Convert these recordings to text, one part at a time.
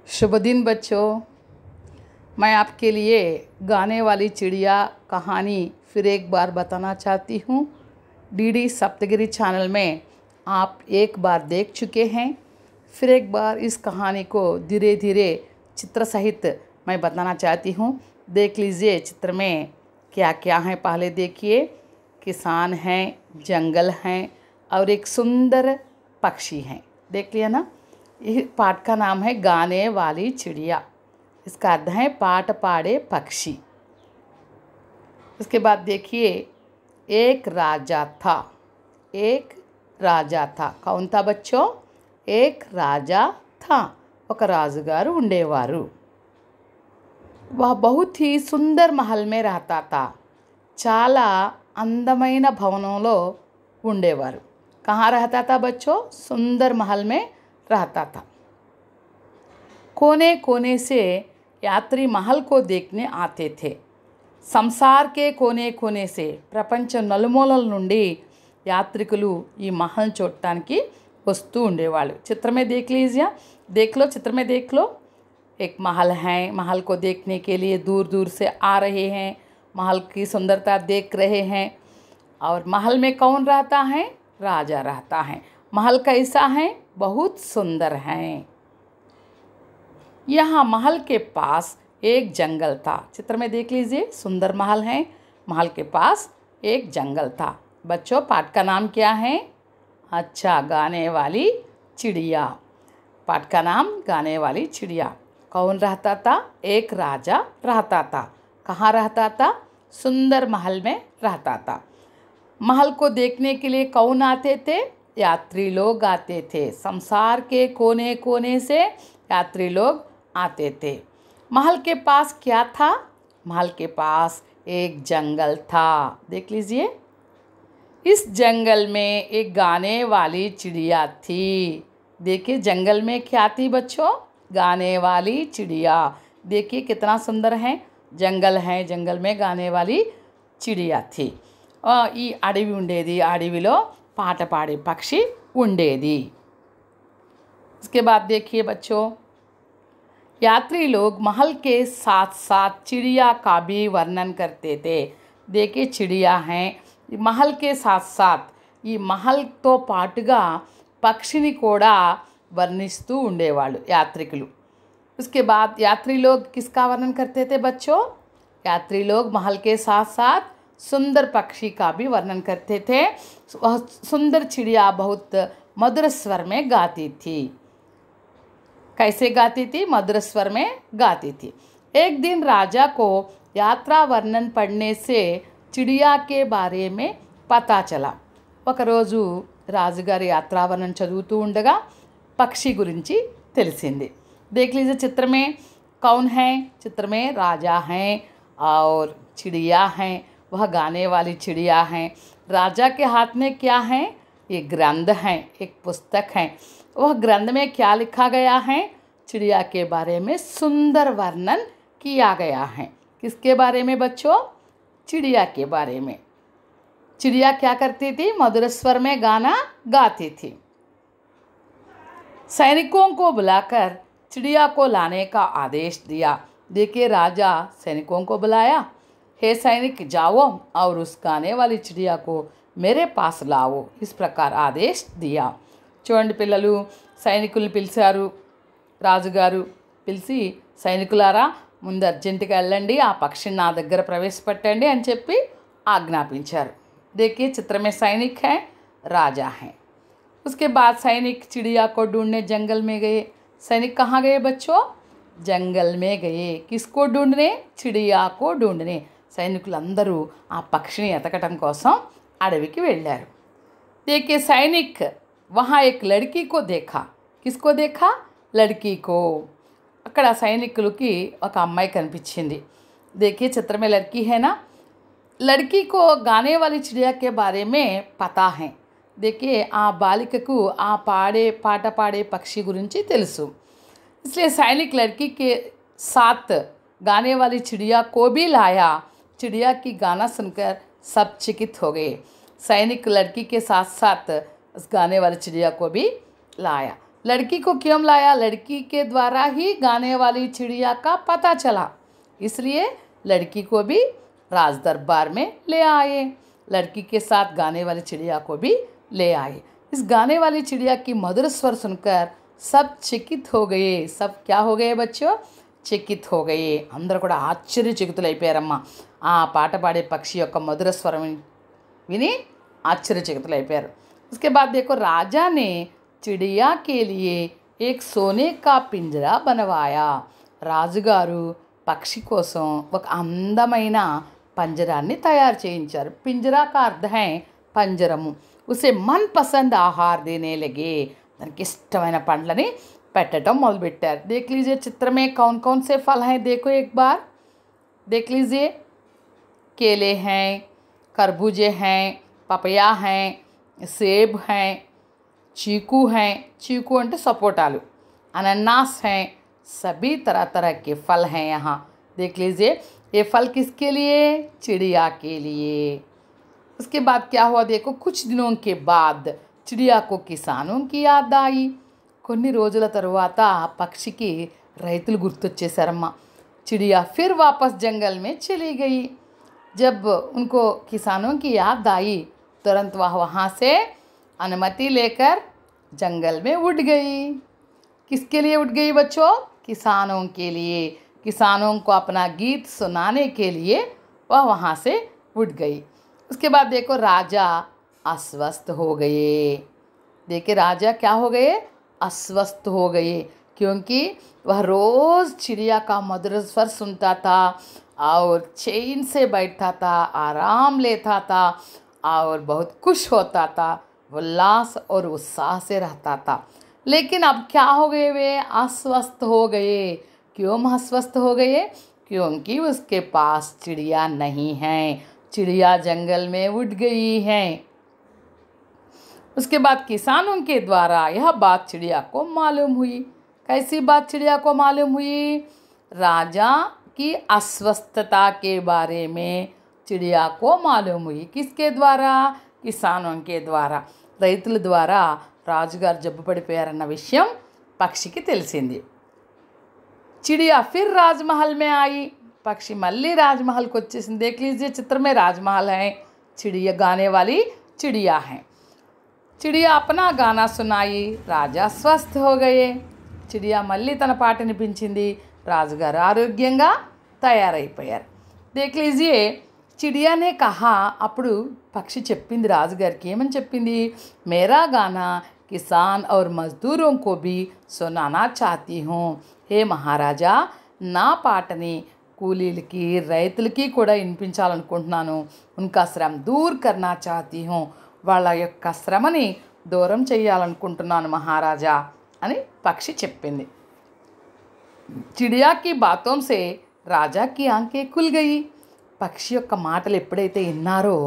शुभ दिन बच्चों। मैं आपके लिए गाने वाली चिड़िया कहानी फिर एक बार बताना चाहती हूँ। डीडी सप्तगिरी चैनल में आप एक बार देख चुके हैं। फिर एक बार इस कहानी को धीरे धीरे चित्र सहित मैं बताना चाहती हूँ। देख लीजिए चित्र में क्या क्या है। पहले देखिए, किसान हैं, जंगल हैं और एक सुंदर पक्षी हैं। देख लिया ना। यह पाठ का नाम है गाने वाली चिड़िया। इसका अर्थ है पाठ पाड़े पक्षी। इसके बाद देखिए, एक राजा था। एक राजा था। कौन था बच्चों? एक राजा था। ఒక రాజుగారు ఉండేవారు। वह बहुत ही सुंदर महल में रहता था। చాలా అందమైన భవనంలో ఉండేవారు। कहाँ रहता था बच्चों? सुंदर महल में रहता था। कोने कोने से यात्री महल को देखने आते थे। సంసార్ के कोने कोने से ప్రపంచం నలుమూలల నుండి యాత్రికులు ఈ महल చూడటానికి వస్తూ ఉండేవాళ్ళు। चित्र में देख लीजिए, देख लो, चित्र में देख लो। एक महल है। महल को देखने के लिए दूर दूर से आ रहे हैं। महल की सुंदरता देख रहे हैं। और महल में कौन रहता है? राजा रहता है। महल कैसा है? बहुत सुंदर है। यहाँ महल के पास एक जंगल था। चित्र में देख लीजिए, सुंदर महल है। महल के पास एक जंगल था। बच्चों, पाठ का नाम क्या है? अच्छा, गाने वाली चिड़िया। पाठ का नाम गाने वाली चिड़िया। कौन रहता था? एक राजा रहता था। कहाँ रहता था? सुंदर महल में रहता था। महल को देखने के लिए कौन आते थे? यात्री लोग आते थे। संसार के कोने कोने से यात्री लोग आते थे। महल के पास क्या था? महल के पास एक जंगल था। देख लीजिए, इस जंगल में एक गाने वाली चिड़िया थी। देखिए, जंगल में क्या थी बच्चों? गाने वाली चिड़िया। देखिए कितना सुंदर है। जंगल है, जंगल में गाने वाली चिड़िया थी। ఈ అడవి ఉండేది। అడవిలో పాట పాడే పక్షి ఉండేది। इसके बाद देखिए बच्चों, यात्री लोग महल के साथ साथ चिड़िया का भी वर्णन करते थे। देखिए, चिड़िया हैं महल के साथ साथ ఈ మహల్తో పాటుగా పక్షిని కూడా వర్ణిస్తూ ఉండేవాళ్ళు యాత్రికులు। उसके बाद यात्री लोग किसका वर्णन करते थे बच्चों? यात्री लोग महल के साथ साथ सुंदर पक्षी का भी वर्णन करते थे। वह सुंदर चिड़िया बहुत मधुर स्वर में गाती थी। कैसे गाती थी? मधुर स्वर में गाती थी। एक दिन राजा को यात्रा वर्णन पढ़ने से चिड़िया के बारे में पता चला। ఒకరోజు రాజుగారి యాత్రా వర్ణన చదువుతూ ఉండగా పక్షి గురించి తెలిసింది। देख लीजिए, चित्र में कौन है? चित्र में राजा हैं और चिड़िया हैं। वह गाने वाली चिड़िया हैं। राजा के हाथ में क्या है? ये ग्रंथ है, एक पुस्तक है। वह ग्रंथ में क्या लिखा गया है? चिड़िया के बारे में सुंदर वर्णन किया गया है। किसके बारे में बच्चों? चिड़िया के बारे में। चिड़िया क्या करती थी? मधुर स्वर में गाना गाती थी। सैनिकों को बुलाकर चिड़िया को लाने का आदेश दिया। देखिए, राजा सैनिकों को बुलाया। हे सैनिक, जाओ और उस गाने वाली चिड़िया को मेरे पास लाओ। इस प्रकार आदेश दिया। చూడండి పిల్లలు, సైనికుల్ని పిలిచారు రాజుగారు। పిలిచి, సైనికులారా ముందు అర్జెంటుగా వెళ్ళండి, ఆ పక్షిని నా దగ్గర ప్రవేశపెట్టండి అని చెప్పి ఆజ్ఞాపించారు। देखिए, चित्र में सैनिक हैं, राजा हैं। उसके बाद सैनिक चिड़िया को ढूंढने जंगल में गए। सैनिक कहाँ गए बच्चों? जंगल में गए। किसको ढूंढने? चिड़िया को ढूंढने। సైనికులందరూ ఆ పక్షిని ఎతకటం కోసం అడవికి వెళ్ళారు। देखिए, सैनिक वहाँ एक लड़की को देखा। किसको देखा? लड़की को। అక్కడ సైనికులకి ఒక అమ్మాయి కనిపించింది। देखिए, चित्र में लड़की है ना। लड़की को गाने वाली चिड़िया के बारे में पता है। देखिए, ఆ బాలికకు ఆ పాట పాడే పక్షి గురించి తెలుసు। इसलिए सैनिक लड़की के साथ गाने वाली चिड़िया को भी लाया। चिड़िया की गाना सुनकर सब चकित हो गए। सैनिक लड़की के साथ साथ उस गाने वाली चिड़िया को भी लाया। लड़की को क्यों लाया? लड़की के द्वारा ही गाने वाली चिड़िया का पता चला, इसलिए लड़की को भी राज दरबार में ले आए। लड़की के साथ गाने वाली चिड़िया को भी ले आए। इस गाने वाली चिड़िया की मधुर स्वर सुनकर सब चकित हो गए। सब क्या हो गए बच्चों? चकित हो गए। అందరూ కూడా ఆశ్చర్యచకితులైపోయారమ్మా। ఆ పాట పాడే పక్షి యొక్క మధుర స్వరం విని आश्चर्यचकितुलైపోయారు। उसके बाद देखो, राजा ने चिड़िया के लिए एक सोने का पिंजरा बनवाया। రాజుగారు పక్షి కోసం ఒక అందమైన పంజరాన్ని తయారు చేయించారు। पिंजरा का अर्थ है పంజరము। उसे मनपसंद आहार देने लगे। దానికి ఇష్టమైన పండ్లని పెట్టడం మొదలుపెట్టారు। देख लीजिए चित्र में कौन कौन से फल हैं, देखो एक बार देख लीजिए। केले हैं, खरबूजे हैं, पपया हैं, सेब हैं, चीकू हैं, चीकू అంటే सपोटालू, अनानास हैं, सभी तरह तरह के फल हैं यहाँ। देख लीजिए, ये फल किसके लिए? चिड़िया के लिए। उसके बाद क्या हुआ देखो, कुछ दिनों के बाद चिड़िया को किसानों की याद आई। కొన్ని రోజుల తరువాత పక్షికి రైతులు గుర్తొచ్చేసారమ్మా। चिड़िया फिर वापस जंगल में चली गई। जब उनको किसानों की याद आई, तुरंत वह वहाँ से अनुमति लेकर जंगल में उड़ गई। किसके लिए उड़ गई बच्चों? किसानों के लिए। किसानों को अपना गीत सुनाने के लिए वह वहाँ से उड़ गई। उसके बाद देखो, राजा अस्वस्थ हो गए। देखिए राजा क्या हो गए? अस्वस्थ हो गए, क्योंकि वह रोज़ चिड़िया का मधुर स्वर सुनता था और चैन से बैठता था, आराम लेता था और बहुत खुश होता था, उल्लास और उत्साह से रहता था। लेकिन अब क्या हो गए? वे अस्वस्थ हो गए। क्यों अस्वस्थ हो गए? क्योंकि उसके पास चिड़िया नहीं है। चिड़िया जंगल में उड़ गई हैं। उसके बाद किसानों के द्वारा यह बात चिड़िया को मालूम हुई। कैसी बात चिड़िया को मालूम हुई? राजा की अस्वस्थता के बारे में चिड़िया को मालूम हुई। किसके द्वारा? किसानों के द्वारा, రైతుల ద్వారా రాజుగారు జబ్బు పడిపోయారన్న విషయం పక్షికి తెలిసింది। चिड़िया फिर राजमहल में आई। पक्षी मल्ली राजमहल को వచ్చేసింది। देख लीजिए चित्र में राजमहल है, चिड़िया गाने वाली चिड़िया है। चिड़िया अपना गाना सुनाई, राजा स्वस्थ हो गए। चिड़िया మళ్ళీ తన పాట వినిపించింది, రాజుగారు ఆరోగ్యంగా తయారైపోయారు। देख लीजिए, चिड़िया ने कहा, అప్పుడు పక్షి చెప్పింది రాజుగారికి, ఏమని చెప్పింది? मेरा गाना किसान और मजदूरों को भी सुनाना चाहती हूँ। हे महाराजा, నా పాటని కూలీలకి రైతులకి కూడా వినిపించాలనుకుంటున్నాను। उनका श्रम दूर करना चाहती हूँ। వాళ్ళ యొక్క శ్రమని దూరం చేయాలనుకుంటున్నాను మహారాజా అని పక్షి చెప్పింది। चिड़िया की बातों से राजा की आंखें खुल गई। పక్షి యొక్క మాటలు ఎప్పుడైతే విన్నారో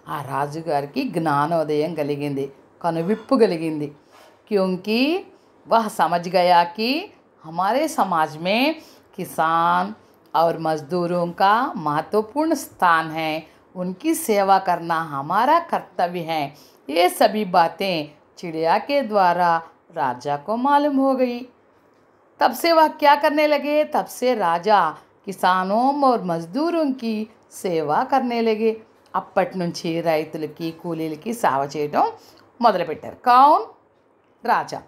ఆ రాజుగారికి జ్ఞానోదయం కలిగింది, కనువిప్పు కలిగింది। क्योंकि वह समझ गया कि हमारे समाज में किसान और मजदूरों का महत्वपूर्ण स्थान है, उनकी सेवा करना हमारा कर्तव्य है। ये सभी बातें चिड़िया के द्वारा राजा को मालूम हो गई। तब से वह क्या करने लगे? तब से राजा किसानों और मजदूरों की సేవ करने लगे। అప్పటి నుంచి రైతులకి కూలీలకి సేవ చేయడం మొదలుపెట్టారు। कौन? राजा।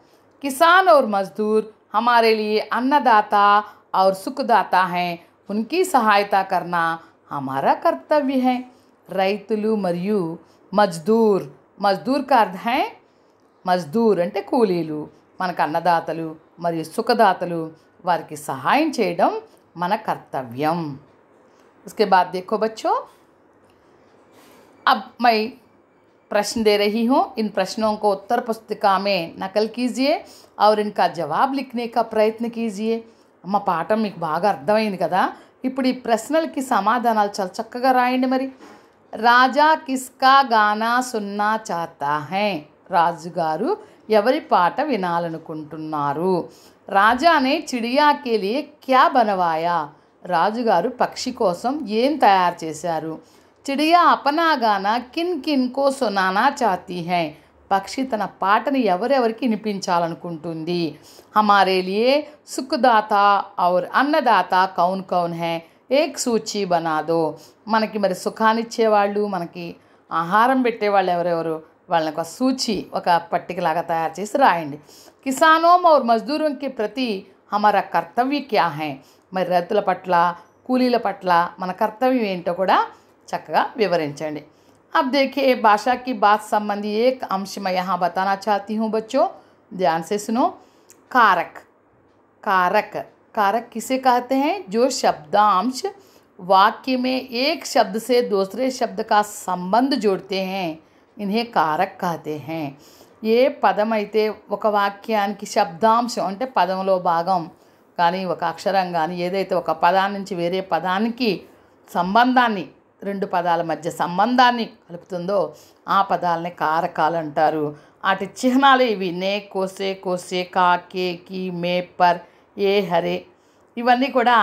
किसान और मजदूर हमारे लिए अन्नदाता और सुखदाता हैं, उनकी सहायता करना हमारा कर्तव्य है। రైతులు మరియు మజ్దూర్, మజ్దూర్ का अर्थ है మజ్దూర్ అంటే కూలీలు, మనకు అన్నదాతలు మరియు సుఖదాతలు, వారికి సహాయం చేయడం మన కర్తవ్యం। उसके बाद देखो बच्चों, अब मैं प्रश्न दे रही हूँ। इन प्रश्नों को उत्तर पुस्तिका में नकल कीजिए और इनका जवाब लिखने का प्रयत्न कीजिए। అమ్మ పాఠం మీకు బాగా అర్థమైంది కదా। ఇప్పుడు ఈ ప్రశ్నలకి సమాధానాలు చాలా చక్కగా రాయండి। మరి రాజా కిస్కా గానా సున్నా చాతా హై? రాజుగారు ఎవరి పాట వినాలనుకుంటున్నారు? రాజానే చిడియా కే లియే క్యా బనవాయా? రాజుగారు పక్షి కోసం ఏం తయారు చేశారు? चिड़िया अपना गाना किन किन को सुनाना चाहती हैं? పక్షి తన పాటని ఎవరెవరికి వినిపించాలనుకుంటుంది. హమారే లియే సుఖదాతా ఔర్ అన్నదాతా కౌన్ కౌన్ హై ఏక్ సూచి బనాదో. మనకి మరి సుఖాన్ని ఇచ్చేవాళ్ళు, మనకి ఆహారం పెట్టేవాళ్ళు ఎవరెవరు, వాళ్ళని ఒక సూచి, ఒక పట్టికలాగా తయారు చేసి రాయండి. కిసానోం ఔర్ మజ్దూరోం కే ప్రతి హమారా కర్తవ్య క్యా హై. మరి రైతుల పట్ల, కూలీల పట్ల మన కర్తవ్యం ఏంటో కూడా చక్కగా వివరించండి. अब देखिए भाषा की बात संबंधी एक अंश मैं यहाँ बताना चाहती हूँ बच्चों, ध्यान से सुनो। कारक, कारक, कारक किसे कहते हैं? जो शब्दांश वाक्य में एक शब्द से दूसरे शब्द का संबंध जोड़ते हैं, इन्हें कारक कहते हैं. ఏ పదం అయితే ఒక వాక్యానికి శబ్దాంశం అంటే పదంలో భాగం కానీ, ఒక అక్షరం కానీ, ఏదైతే ఒక పదాన్ని నుంచి వేరే పదానికి సంబంధాన్ని, రెండు పదాల మధ్య సంబంధాన్ని కలుపుతుందో ఆ పదాలని కారకాలు అంటారు. వాటి చిహ్నాలు ఇవి: నే, కోసే, కోసే, కా, కే, కి, మే, పర్, ఏ, హరే. ఇవన్నీ కూడా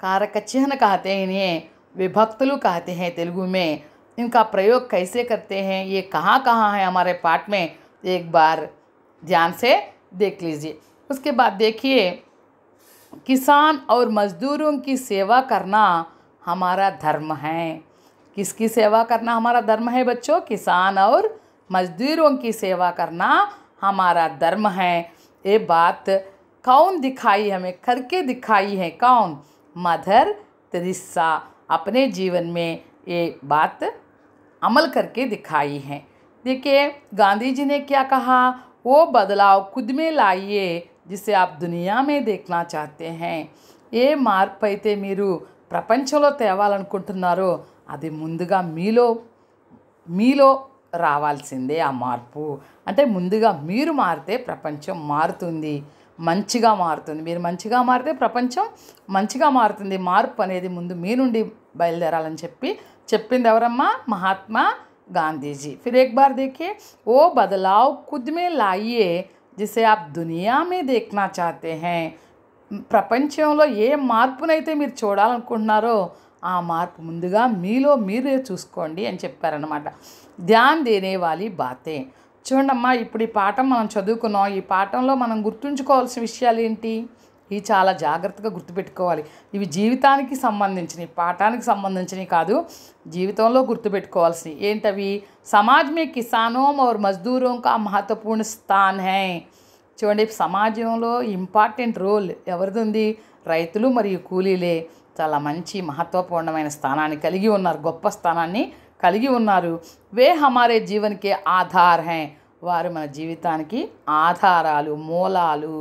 कारक चिन्ह कहते हैं. इन्हें विभक्तलु कहते हैं तेलुगु में. इनका प्रयोग कैसे करते हैं, ये कहाँ कहाँ है हमारे पाठ में, एक बार ध्यान से देख लीजिए. उसके बाद देखिए, किसान और मज़दूरों की सेवा करना हमारा धर्म है. किसकी सेवा करना हमारा धर्म है बच्चों? किसान और मज़दूरों की सेवा करना हमारा धर्म है. ये बात कौन दिखाई, हमें करके दिखाई है? कौन? मदर तेरेसा अपने जीवन में ये बात अमल करके दिखाई है. देखिए गांधी जी ने क्या कहा, वो बदलाव खुद में लाइए जिसे आप दुनिया में देखना चाहते हैं. ఏ మార్పు అయితే మీరు ప్రపంచంలో తేవాలనుకుంటున్నారో అది ముందుగా మీలో రావాల్సిందే. ఆ మార్పు అంటే ముందుగా మీరు మారితే ప్రపంచం మారుతుంది, మంచిగా మారుతుంది. మీరు మంచిగా మారితే ప్రపంచం మంచిగా మారుతుంది. మార్పు అనేది ముందు మీ నుండి బయలుదేరాలని చెప్పింది ఎవరమ్మా? మహాత్మా గాంధీజీ. ఫిర్ ఏక్ బార్ देखिए, वो बदलाव खुद में लाइए जिसे आप दुनिया में देखना चाहते हैं. ప్రపంచంలో ఏ మార్పునైతే మీరు చూడాలనుకుంటున్నారో ఆ మార్పు ముందుగా మీలో మీరే చూసుకోండి అని చెప్పారనమాట. ధ్యాన్ దేనే వాली బాతే. చూడమ్మా, ఇప్పుడు ఈ పాఠం మనం చదువుకున్నాం. ఈ పాఠంలో మనం గుర్తుంచుకోవాల్సిన విషయాలు ఏంటి? ఇవి చాలా జాగ్రత్తగా గుర్తుపెట్టుకోవాలి. ఇవి జీవితానికి సంబంధించినవి, పాఠానికి సంబంధించినవి కాదు, జీవితంలో గుర్తుపెట్టుకోవాల్సినవి. ఏంటవి? సమాజ్ మే కిసానోं और मजदूरों का महत्वपूर्ण स्थान है. చూడండి, సమాజంలో ఇంపార్టెంట్ రోల్ ఎవరిది ఉంది? రైతులు మరియు కూలీలే చాలా మంచి మహత్వపూర్ణమైన స్థానాన్ని కలిగి ఉన్నారు, గొప్ప స్థానాన్ని కలిగి ఉన్నారు. వే హమారే జీవన్కే ఆధార్ హై. వారు మన జీవితానికి ఆధారాలు, మూలాలు.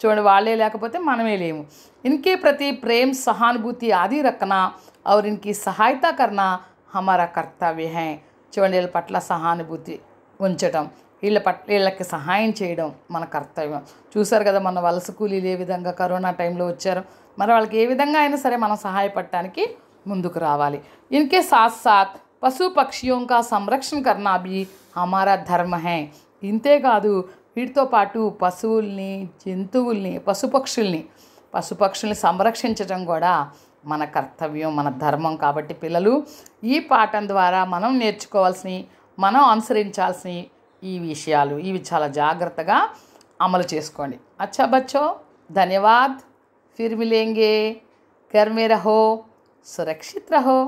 చూడండి, వాళ్ళే లేకపోతే మనమే లేము. ఇన్కే ప్రతి ప్రేమ్, సహానుభూతి ఆది రఖనా और इनकी सहायता करना हमारा कर्तव्य है. చూడండి, వీళ్ళ పట్ల సహానుభూతి ఉంచటం, వీళ్ళకి సహాయం చేయడం మన కర్తవ్యం. చూసారు కదా, మన వలస కూలీలు ఏ విధంగా కరోనా టైంలో వచ్చారు. మరి వాళ్ళకి ఏ విధంగా అయినా సరే మనం సహాయపడటానికి ముందుకు రావాలి. ఇన్కే సాత్ సాత్ పశు పక్షియోं का संरक्षण करना भी हमारा धर्म है. ఇంతేకాదు, వీటితో పాటు పశువుల్ని, జంతువుల్ని, పశుపక్షుల్ని సంరక్షించడం కూడా మన కర్తవ్యం, మన ధర్మం. కాబట్టి పిల్లలు, ఈ పాఠం ద్వారా మనం నేర్చుకోవాల్సినవి, మనం అనుసరించాల్సినవి ఈ విషయాలు, ఇవి చాలా జాగ్రత్తగా అమలు చేసుకోండి. अच्छा बच्चों, धन्यवाद. फिर मिलेंगे. घर में रहो, सुरक्षित रहो.